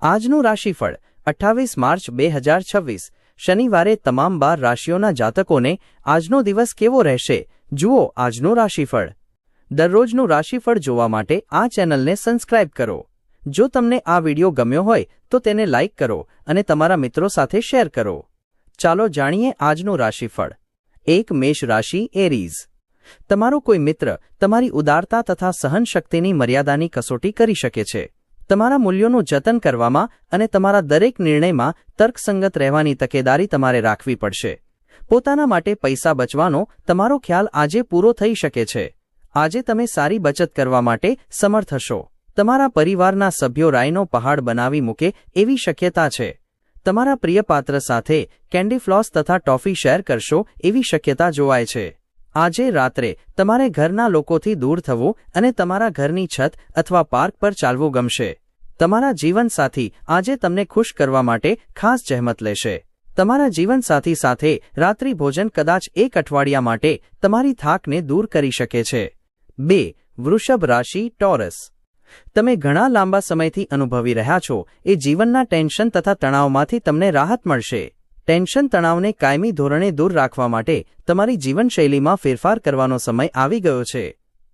આજનું રાશિફળ 28 માર્ચ 2026 શનિવારે તમામ 12 રાશિઓના જાતકોને આજનો દિવસ કેવો રહેશે જુઓ આજનું રાશિફળ। દરરોજનું રાશિફળ જોવા માટે આ ચેનલને સબસ્ક્રાઇબ કરો। જો તમને આ વિડિયો ગમ્યો હોય તો તેને લાઇક કરો અને તમારા મિત્રો સાથે શેર કરો। ચાલો જાણીએ આજનું રાશિફળ। 1 મેષ રાશિ એરીઝ। તમારો કોઈ મિત્ર તમારી ઉદારતા તથા સહનશક્તિની મર્યાદાની કસોટી કરી શકે છે। તમારા મૂલ્યોનું જતન કરવામાં અને તમારા દરેક નિર્ણયમાં તર્કસંગત રહેવાની તકેદારી તમારે રાખવી પડશે। પોતાના માટે પૈસા બચવાનો તમારો ખ્યાલ આજે પૂરો થઈ શકે છે। આજે તમે સારી બચત કરવા માટે સમર્થ હશો। તમારા પરિવારના સભ્યો રાઈનો પહાડ બનાવી મૂકે એવી શક્યતા છે। તમારા પ્રિય પાત્ર સાથે કેન્ડી ફ્લોસ તથા ટોફી શેર કરશો એવી શક્યતા જોવાય છે। આજે રાત્રે તમારે ઘરના લોકોથી દૂર થવું અને તમારા ઘરની છત અથવા પાર્ક પર ચાલવું ગમશે। તમારા જીવનસાથી આજે તમને ખુશ કરવા માટે ખાસ જહેમત લેશે। તમારા જીવનસાથી સાથે રાત્રિ ભોજન કદાચ એક અઠવાડિયા માટે તમારી થાકને દૂર કરી શકે છે। 2 વૃષભ રાશિ ટોરસ। તમે ઘણા લાંબા સમયથી અનુભવી રહ્યા છો એ જીવનના ટેન્શન તથા તણાવમાંથી તમને રાહત મળશે। ટેન્શન તણાવને કાયમી ધોરણે દૂર રાખવા માટે તમારી જીવનશૈલીમાં ફેરફાર કરવાનો સમય આવી ગયો છે।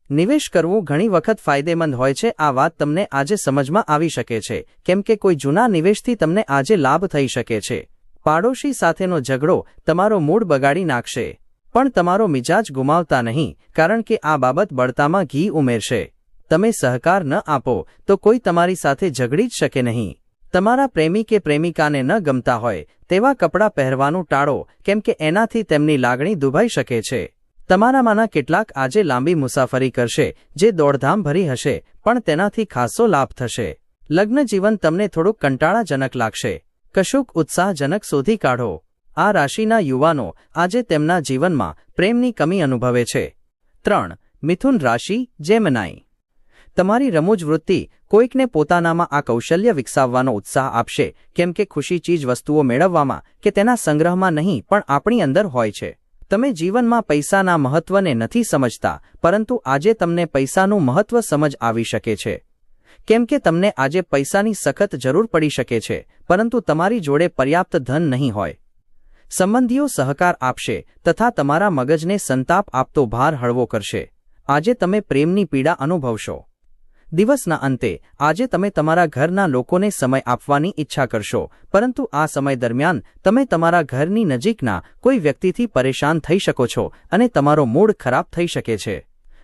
નિવેશ કરવું ઘણી વખત ફાયદેમંદ હોય છે। આ વાત તમને આજે સમજમાં આવી શકે છે કેમ કે કોઈ જૂના નિવેશથી તમને આજે લાભ થઈ શકે છે। પાડોશી સાથેનો ઝઘડો તમારો મૂડ બગાડી નાખશે, પણ તમારો મિજાજ ગુમાવતા નહીં કારણ કે આ બાબત બળતામાં ઘી ઉમેરશે। તમે સહકાર ન આપો તો કોઈ તમારી સાથે ઝઘડી જ શકે નહીં। તમારા પ્રેમી કે પ્રેમિકાને ન ગમતા હોય તેવા કપડાં પહેરવાનું ટાળો કેમ કે એનાથી તેમની લાગણી દુભાઈ શકે છે। તમારામાંના કેટલાક આજે લાંબી મુસાફરી કરશે જે દોડધામ ભરી હશે પણ તેનાથી ખાસો લાભ થશે। લગ્ન જીવન તમને થોડુંક કંટાળાજનક લાગશે, કશુંક ઉત્સાહજનક શોધી કાઢો। આ રાશિના યુવાનો આજે તેમના જીવનમાં પ્રેમની કમી અનુભવે છે। 3 મિથુન રાશિ જેમિનાઈ। તમારી રમૂજ વૃત્તિ કોઈકને પોતાનામાં આ કૌશલ્ય વિકસાવવાનો ઉત્સાહ આપશે કેમ કે ખુશી ચીજ વસ્તુઓ મેળવવામાં કે તેના સંગ્રહમાં નહીં પણ આપણી અંદર હોય છે। તમે જીવનમાં પૈસાના મહત્વને નથી સમજતા પરંતુ આજે તમને પૈસાનું મહત્વ સમજ આવી શકે છે કેમ કે તમને આજે પૈસાની સખત જરૂર પડી શકે છે પરંતુ તમારી જોડે પર્યાપ્ત ધન નહીં હોય। સંબંધીઓ સહકાર આપશે તથા તમારા મગજને સંતાપ આપતો ભાર હળવો કરશે। આજે તમે પ્રેમની પીડા અનુભવશો। દિવસના અંતે આજે તમે તમારા ઘરના લોકોને સમય આપવાની ઈચ્છા કરશો પરંતુ આ સમય દરમિયાન તમે તમારા ઘરની નજીકના કોઈ વ્યક્તિથી પરેશાન થઈ શકો છો અને તમારો મૂડ ખરાબ થઈ શકે છે।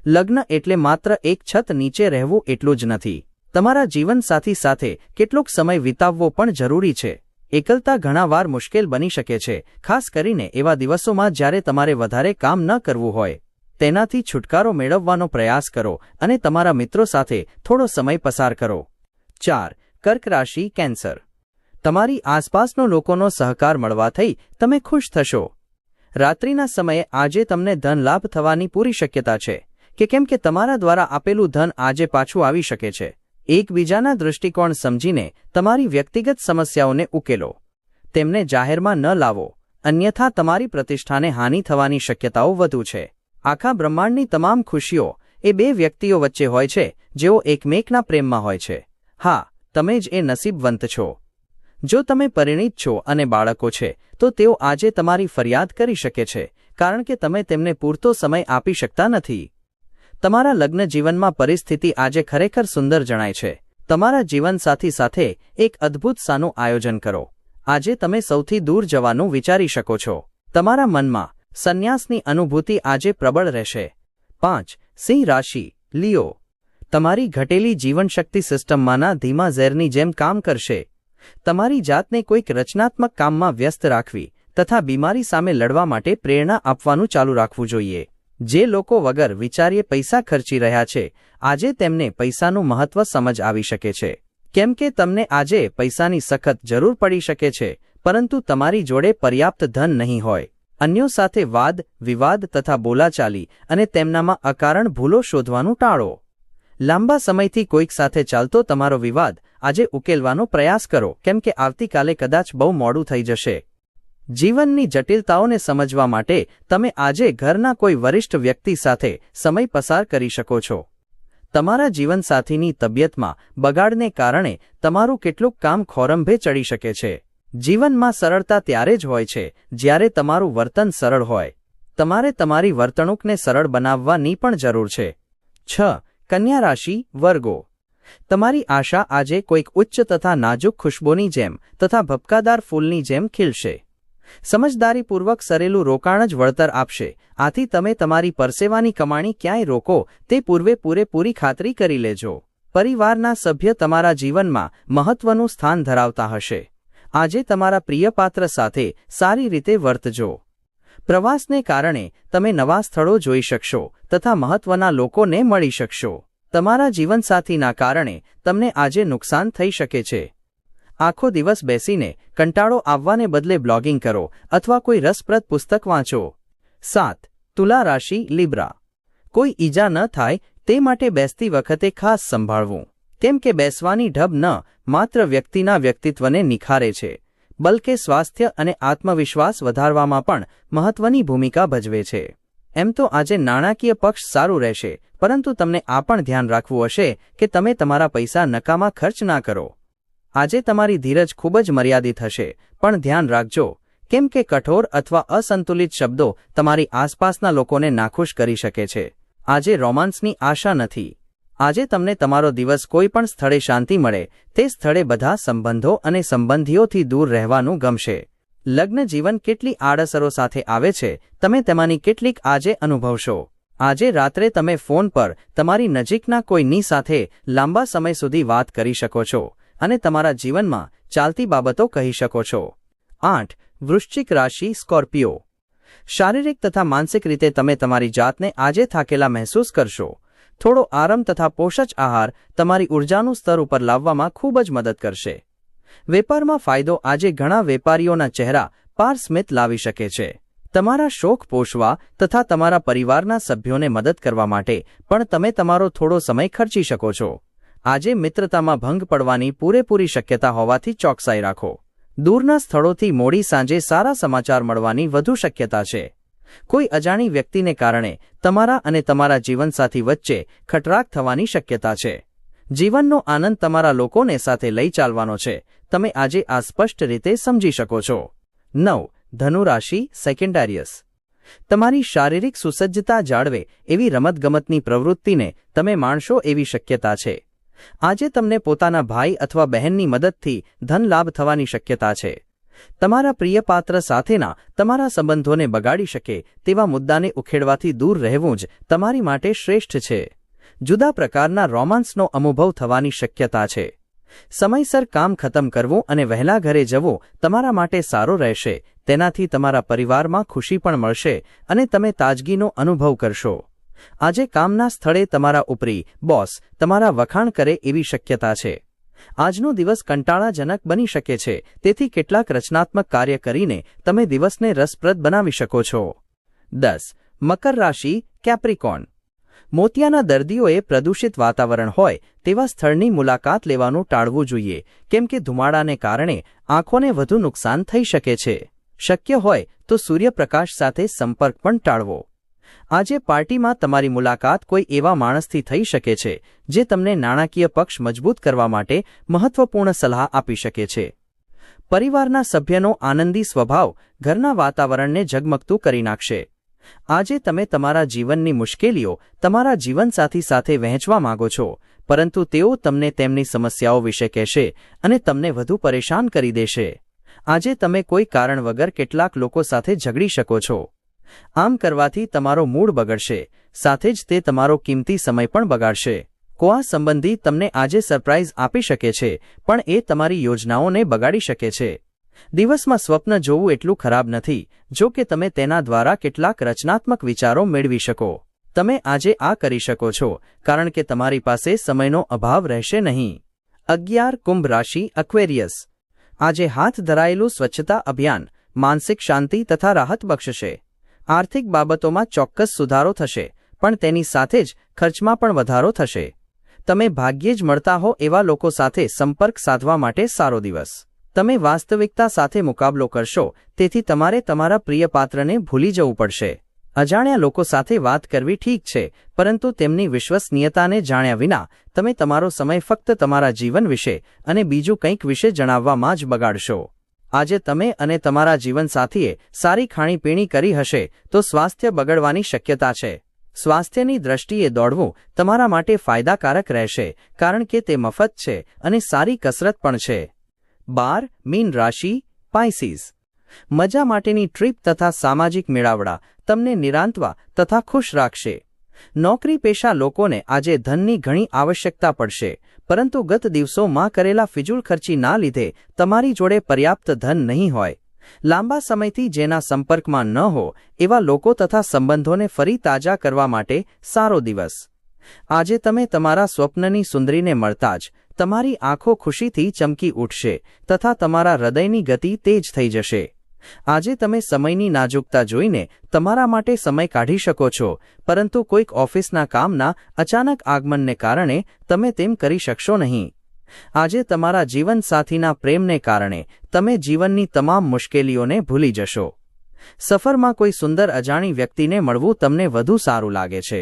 લગ્ન એટલે માત્ર એક છત નીચે રહેવું એટલું જ નથી, તમારા જીવનસાથી સાથે કેટલોક સમય વિતાવવો પણ જરૂરી છે। એકલતા ઘણાવાર મુશ્કેલ બની શકે છે, ખાસ કરીને એવા દિવસોમાં જ્યારે તમારે વધારે કામ ન કરવું હોય। તેનાથી છુટકારો મેળવવાનો પ્રયાસ કરો અને તમારા મિત્રો સાથે થોડો સમય પસાર કરો। 4 કર્ક રાશિ કેન્સર। તમારી આસપાસનો લોકોનો સહકાર મળવાથી તમે ખુશ થશો। રાત્રિના સમયે આજે તમને ધન લાભ થવાની પૂરી શક્યતા છે કેમ કે તમારા દ્વારા આપેલું ધન આજે પાછું આવી શકે છે। એકબીજાના દૃષ્ટિકોણ સમજીને તમારી વ્યક્તિગત સમસ્યાઓને ઉકેલો, તેમને જાહેરમાં ન લાવો અન્યથા તમારી પ્રતિષ્ઠાને હાનિ થવાની શક્યતાઓ વધુ છે। આખા બ્રહ્માંડની તમામ ખુશીઓ એ 2 વ્યક્તિઓ વચ્ચે હોય છે જેઓ એકમેકના પ્રેમમાં હોય છે। હા, તમે જ એ નસીબવંત છો। જો તમે પરિણીત છો અને બાળકો છે તો તેઓ આજે તમારી ફરિયાદ કરી શકે છે કારણ કે તમે તેમને પૂરતો સમય આપી શકતા નથી। તમારા લગ્ન જીવનમાં પરિસ્થિતિ આજે ખરેખર સુંદર જણાય છે। તમારા જીવનસાથી સાથે એક અદ્ભુત સાનું આયોજન કરો। આજે તમે સૌથી દૂર જવાનું વિચારી શકો છો। તમારા મનમાં સંન્યાસની અનુભૂતિ આજે પ્રબળ રહેશે। 5 સિંહ રાશિ લિયો। તમારી ઘટેલી જીવનશક્તિ સિસ્ટમમાંના ધીમા ઝેરની જેમ કામ કરશે। તમારી જાતને કોઈક રચનાત્મક કામમાં વ્યસ્ત રાખવી તથા બીમારી સામે લડવા માટે પ્રેરણા આપવાનું ચાલુ રાખવું જોઈએ। જે લોકો વગર વિચાર્યે પૈસા ખર્ચી રહ્યા છે આજે તેમને પૈસાનું મહત્વ સમજ આવી શકે છે કેમ કે તમને આજે પૈસાની સખત જરૂર પડી શકે છે પરંતુ તમારી જોડે પર્યાપ્ત ધન નહીં હોય। અન્યો સાથે વાદ વિવાદ તથા બોલાચાલી અને તેમનામાં અકારણ ભૂલો શોધવાનું ટાળો। લાંબા સમયથી કોઈક સાથે ચાલતો તમારો વિવાદ આજે ઉકેલવાનો પ્રયાસ કરો કેમ કે આવતીકાલે કદાચ બહુ મોડું થઈ જશે। જીવનની જટિલતાઓને સમજવા માટે તમે આજે ઘરના કોઈ વરિષ્ઠ વ્યક્તિ સાથે સમય પસાર કરી શકો છો। તમારા જીવનસાથીની તબિયતમાં બગાડને કારણે તમારું કેટલુંક કામ ખોરંભે ચડી શકે છે. જીવનમાં સરળતા ત્યારે જ હોય છે જ્યારે તમારું વર્તન સરળ હોય. તમારે તમારી વર્તણૂકને સરળ બનાવવાની પણ જરૂર છે. 6. કન્યા રાશિ વર્ગો. તમારી આશા આજે કોઈક ઉચ્ચ તથા નાજુક ખુશ્બોની જેમ તથા ભપકાદાર ફૂલની જેમ ખીલશે. સમજદારીપૂર્વક કરેલું રોકાણ જ વળતર આપશે. આથી તમે તમારી પરસેવાની કમાણી ક્યાંય રોકો તે પૂર્વે પૂરેપૂરી ખાતરી કરી લેજો. પરિવારના સભ્ય તમારા જીવનમાં મહત્વનું સ્થાન ધરાવતા હશે. આજે તમારા પ્રિયપાત્ર સાથે સારી રીતે વર્તજો. પ્રવાસને કારણે તમે નવા સ્થળો જોઈ શકશો તથા મહત્વના લોકોને મળી શકશો. તમારા જીવનસાથીના કારણે તમને આજે નુકસાન થઈ શકે છે. આખો દિવસ બેસીને કંટાળો આવવાને બદલે બ્લોગિંગ કરો અથવા કોઈ રસપ્રદ પુસ્તક વાંચો. 7. તુલા રાશિ લિબ્રા. કોઈ ઈજા ન થાય તે માટે બેસતી વખતે ખાસ સંભાળવું. કેમ કે બેસવાની ઢબ ન માત્ર વ્યક્તિના વ્યક્તિત્વને નિખારે છે, બલકે સ્વાસ્થ્ય અને આત્મવિશ્વાસ વધારવામાં પણ મહત્વની ભૂમિકા ભજવે છે. એમ તો આજે નાણાકીય પક્ષ સારું રહેશે, પરંતુ તમને આ પણ ધ્યાન રાખવું હશે કે તમે તમારા પૈસા નકામા ખર્ચ ના કરો. આજે તમારી ધીરજ ખૂબ જ મર્યાદિત હશે, પણ ધ્યાન રાખજો કેમ કે કઠોર અથવા અસંતુલિત શબ્દો તમારી આસપાસના લોકોને નાખુશ કરી શકે છે. આજે રોમાન્સની આશા નથી. આજે તમને તમારો દિવસ કોઈ પણ સ્થળે શાંતિ મળે તે સ્થળે બધા સંબંધો અને સંબંધીઓથી દૂર રહેવાનું ગમશે. લગ્ન જીવન કેટલી આડઅસરો સાથે આવે છે તમે તેમાંની કેટલીક આજે અનુભવશો. આજે રાત્રે તમે ફોન પર તમારી નજીકના કોઈની સાથે લાંબા સમય સુધી વાત કરી શકો છો અને તમારા જીવનમાં ચાલતી બાબતો કહી શકો છો. 8. વૃશ્ચિક રાશિ સ્કોર્પિયો. શારીરિક તથા માનસિક રીતે તમે તમારી જાતને આજે થાકેલા મહેસૂસ કરશો. થોડો આરામ તથા પોષક આહાર તમારી ઊર્જાનું સ્તર ઉપર લાવવામાં ખૂબ જ મદદ કરશે. વેપારમાં ફાયદો. આજે ઘણા વેપારીઓના ચહેરા પર સ્મિત લાવી શકે છે. તમારા શોખ પોષવા તથા તમારા પરિવારના સભ્યોને મદદ કરવા માટે પણ તમે તમારો થોડો સમય ખર્ચી શકો છો. આજે મિત્રતામાં ભંગ પડવાની પૂરેપૂરી શક્યતા હોવાથી ચોકસાઈ રાખો. દૂરના સ્થળોથી મોડી સાંજે સારા સમાચાર મળવાની વધુ શક્યતા છે. કોઈ અજાણી વ્યક્તિને કારણે તમારા અને તમારા જીવનસાથી વચ્ચે ખટરાક થવાની શક્યતા છે. જીવનનો આનંદ તમારા લોકોને સાથે લઈ ચાલવાનો છે. તમે આજે આ સ્પષ્ટ રીતે સમજી શકો છો. 9. ધનુ રાશિ સેકેન્ડારિયસ. તમારી શારીરિક સુસજ્જતા જાળવે એવી રમતગમતની પ્રવૃત્તિને તમે માણશો એવી શક્યતા છે. આજે તમને પોતાના ભાઈ અથવા બહેનની મદદથી ધન લાભ થવાની શક્યતા છે. તમારા પ્રિયપાત્ર સાથેના તમારા સંબંધોને બગાડી શકે તેવા મુદ્દાને ઉખેડવાથી દૂર રહેવું જ તમારી માટે શ્રેષ્ઠ છે. જુદા પ્રકારના રોમાન્સનો અનુભવ થવાની શક્યતા છે. સમયસર કામ ખતમ કરવું અને વહેલા ઘરે જવું તમારા માટે સારો રહેશે. તેનાથી તમારા પરિવારમાં ખુશી પણ મળશે અને તમે તાજગીનો અનુભવ કરશો. આજે કામના સ્થળે તમારા ઉપરી બોસ તમારા વખાણ કરે એવી શક્યતા છે. આજનો દિવસ કંટાળાજનક બની શકે છે, તેથી કેટલાક રચનાત્મક કાર્ય કરીને તમે દિવસને રસપ્રદ બનાવી શકો છો. 10. મકર રાશિ કેપ્રિકોર્ન. મોતિયાના દર્દીઓએ પ્રદૂષિત વાતાવરણ હોય તેવા સ્થળની મુલાકાત લેવાનું ટાળવું જોઈએ, કેમ કે ધુમાડાને કારણે આંખોને વધુ નુકસાન થઈ શકે છે. શક્ય હોય તો સૂર્યપ્રકાશ સાથે સંપર્ક પણ ટાળવો. આજે પાર્ટીમાં તમારી મુલાકાત કોઈ એવા માણસથી થઈ શકે છે જે તમને નાણાકીય પક્ષ મજબૂત કરવા માટે મહત્વપૂર્ણ સલાહ આપી શકે છે. પરિવારના સભ્યનો આનંદી સ્વભાવ ઘરના વાતાવરણને ઝગમગતું કરી નાખશે. આજે તમે તમારા જીવનની મુશ્કેલીઓ તમારા જીવનસાથી સાથે વહેંચવા માંગો છો, પરંતુ તેઓ તમને તેમની સમસ્યાઓ વિશે કહેશે અને તમને વધુ પરેશાન કરી દેશે. આજે તમે કોઈ કારણ વગર કેટલાક લોકો સાથે ઝઘડી શકો છો. આમ કરવાથી તમારો મૂડ બગડશે, સાથે જ તે તમારો કિંમતી સમય પણ બગાડશે. કોઆ સંબંધી તમને આજે સરપ્રાઇઝ આપી શકે છે, પણ એ તમારી યોજનાઓને બગાડી શકે છે. દિવસમાં સ્વપ્ન જોવું એટલું ખરાબ નથી, જો કે તમે તેના દ્વારા કેટલાક રચનાત્મક વિચારો મેળવી શકો. તમે આજે આ કરી શકો છો કારણ કે તમારી પાસે સમયનો અભાવ રહેશે નહીં. 11. કુંભ રાશિ અક્વેરિયસ. આજે હાથ ધરાયેલું સ્વચ્છતા અભિયાન માનસિક શાંતિ તથા રાહત બક્ષશે. આર્થિક બાબતોમાં ચોક્કસ સુધારો થશે, પણ તેની સાથે જ ખર્ચમાં પણ વધારો થશે. તમે ભાગ્યે જ મળતા હો એવા લોકો સાથે સંપર્ક સાધવા માટે સારો દિવસ. તમે વાસ્તવિકતા સાથે મુકાબલો કરશો, તેથી તમારે તમારા પ્રિય પાત્રને ભૂલી જવું પડશે. અજાણ્યા લોકો સાથે વાત કરવી ઠીક છે, પરંતુ તેમની વિશ્વસનીયતાને જાણ્યા વિના તમે તમારો સમય ફક્ત તમારા જીવન વિશે અને બીજું કંઈક વિશે જણાવવામાં જ બગાડશો. આજે તમે અને તમારા જીવનસાથીએ સારી ખાણીપીણી કરી હશે તો સ્વાસ્થ્ય બગડવાની શક્યતા છે. સ્વાસ્થ્યની દ્રષ્ટિએ દોડવું તમારા માટે ફાયદાકારક રહેશે, કારણ કે તે મફત છે અને સારી કસરત પણ છે. 12 મીન રાશિ પાઇસીસ. મજા માટેની ટ્રીપ તથા સામાજિક મેળાવડા તમને નિરાંતવા તથા ખુશ રાખશે. નોકરી પેશા લોકોને આજે ધનની ઘણી આવશ્યકતા પડશે, પરંતુ ગત દિવસોમાં કરેલા ફિજૂલ ખર્ચીના લીધે તમારી જોડે પર્યાપ્ત ધન નહીં હોય. લાંબા સમયથી જેના સંપર્કમાં ન હો એવા લોકો તથા સંબંધોને ફરી તાજા કરવા માટે સારો દિવસ. આજે તમે તમારા સ્વપ્નની સુંદરીને મળતા જ તમારી આંખો ખુશીથી ચમકી ઉઠશે તથા તમારા હૃદયની ગતિ તેજ થઈ જશે. આજે તમે સમયની નાજુકતા જોઈને તમારા માટે સમય કાઢી શકો છો, પરંતુ કોઈક ઓફિસના કામના અચાનક આગમનને કારણે તમે તેમ કરી શકશો નહીં. આજે તમારા જીવનસાથીના પ્રેમને કારણે તમે જીવનની તમામ મુશ્કેલીઓને ભૂલી જશો. સફરમાં કોઈ સુંદર અજાણી વ્યક્તિને મળવું તમને વધુ સારું લાગે છે.